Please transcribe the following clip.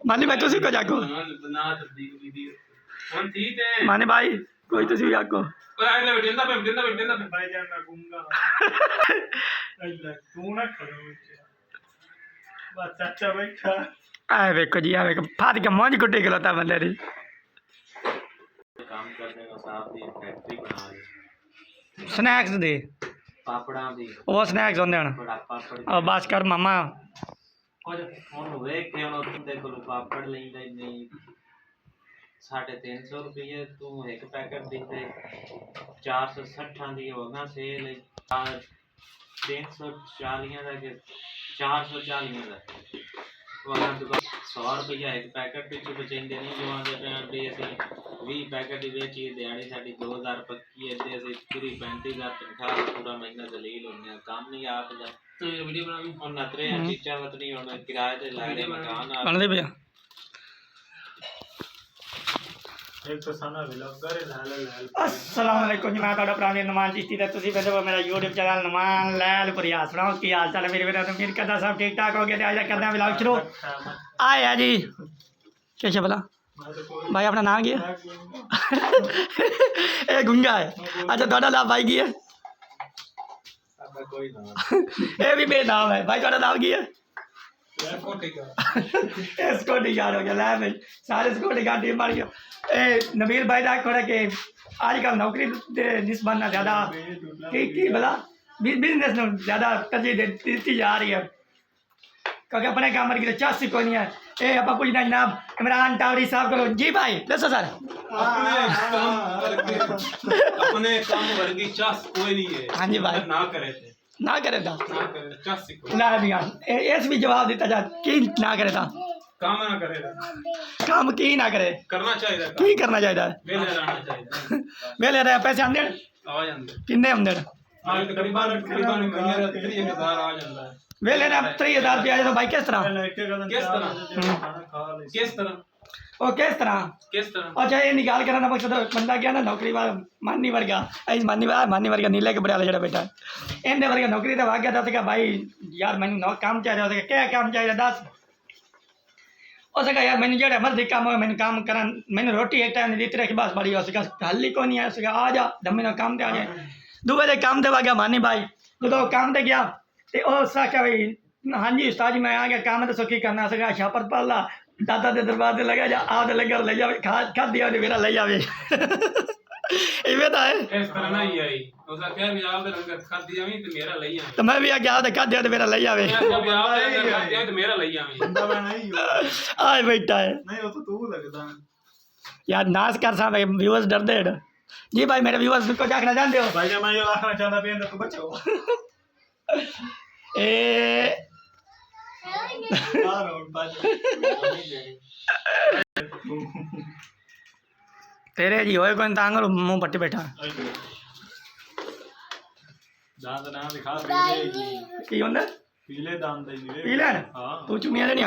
मानी भाई तुसी को जाको मानी भाई कोई तुसी जाको आए वेखो जी, आए वेखो फाद के मौज कुटे गलता बंदे री काम करने का साहब दी फैक्ट्री बना रही स्नैक्स दे पापड़ा दी वो स्नैक्स होंदे हन बड़ा पापड़ और बस कर मामा ਹੁਣ ਵੇਖ ਕੇ ਹੁਣ ਉਹਦੇ ਕੋਲ ਪਾਪੜ ਲੈਂਦਾ ਹੀ ਨਹੀਂ 350 ਰੁਪਏ ਤੂੰ ਇੱਕ ਪੈਕਟ ਦਿੰਦੇ 460 ਦੀ ਹੋਗਾ ਸੇਲ 340 ਦਾ ਕਿ 440 ਦਾ वहाँ दुकान 100 रुपया एक पैकेट पिछू बचेंगे नहीं जो आगे पैन पे ऐसे 20 पैकेट ही बेचिए दिहाड़ी साड़ी 2000 पक्की है ऐसे पूरी 35,000 तनख्वाह पूरा महीना दलील होने काम नहीं आप जा तो ये वीडियो बना और नतरे चीचा वतनी होने किराए पे ला रहे मकान बन दे भैया एक तो साना व्लॉगर है लाल अस्सलाम वालेकुम जी, मैं ਤੁਹਾਡਾ ਪ੍ਰਾਣੀ ਨਮਾਨ ਚਿਸ਼ਤੀ ਤੇ ਤੁਸੀਂ ਵੇਖਦੇ ਹੋ ਮੇਰਾ YouTube ਚੈਨਲ ਨਮਾਨ ਲੈਲ ਪ੍ਰਿਆ ਸੁਣਾਓ ਕੀ ਹਾਲ ਚਾਲ ਹੈ ਮੇਰੇ ਵੀਰੋ ਤੇ ਉਮੀਦ ਕਰਦਾ ਸਭ ਠੀਕ ਠਾਕ ਹੋਗੇ ਤੇ ਅੱਜ ਕਰਦਾ ਵਲੌਗ ਸ਼ੁਰੂ ਆਇਆ ਜੀ कैसे बोला भाई अपना नाम क्या ए गुंगा है अच्छा थोड़ा नाम भाई की है कोई ना ये भी मेरा नाम है भाई थोड़ा नाम की है स्कूटी गार्ड हो गया लै भाई सारे स्कूटी गार्ड टीम मार गया ए नबील भाई दा खोड़ा के आजकल नौकरी निस्बत ना ज़्यादा की बोला बिजनेस में ज़्यादा तरजीह दी जा रही है क्योंकि अपने काम की तो चासी कोई नहीं है ए आप पूछना जनाब इमरान टावरी साहब को जी भाई दसो सर अपने काम वर्गी चास कोई नहीं है हाँ जी भाई ना करे थे ना करे था चास ना भी ऐसे भी जवाब देता जा की ना करे था काम ना करे काम की ना करे करना चाहिए की करना चाहिए वेले रहना चाहिए वेले रहे पैसे आंदे आ जांदे किन्ने आंदे आज तकरीबन महीने 30,000 आ जांदा है वेले ने 30,000 रुपया तो भाई किस तरह किस तरह ओ किस तरह अच्छा ये निकाल कर ना मकसद बंदा गया ना नौकरी वाला मानी वर्गा मानी वर्गा नीले के बड़ा जड़ा बेटा इनने वर्गा नौकरी तो भाग गया था भाई यार मैंने काम चाहिए क्या काम चाहिए दस उसका यार मैंने जड़ा मर्जी काम हो मैंने काम करा मैंने रोटी एक टाइम देती रखी बस बड़ी उसका हल्ली को नहीं है उसका आ जा धम्मी ना काम दे आ जाए दूसरे काम दे गया मानी भाई जो काम दे गया तो उसका क्या भाई हाँ जी उस्ताद जी मैं आ गया काम तो सुखी करना सका छापर पाल ला दादा के दरबार से लगा जा आप लंगर ले जावे खा दिया मेरा ले जावे इवे तो है इस तरह नहीं आई उसका क्या भी आप लंगर खा दिया भी तो मेरा ले आवे तो मैं भी आ गया तो खा दिया तो मेरा ले जावे जब आप लंगर खा दिया तो मेरा ले आवे बंदा मैं नहीं आए बेटा है नहीं वो तो तू लगदा यार नाश कर सा भाई व्यूअर्स डर दे जी भाई मेरे व्यूअर्स को देखना जानते हो भाई मैं ये आखना चाहता पे तू बचाओ ए तेरे जी होए कोई तांगल मुंह पट्टी बैठा दांत ना दिखा पीले की होंदा पीले दांत दे पीले हां तू चुमिया नहीं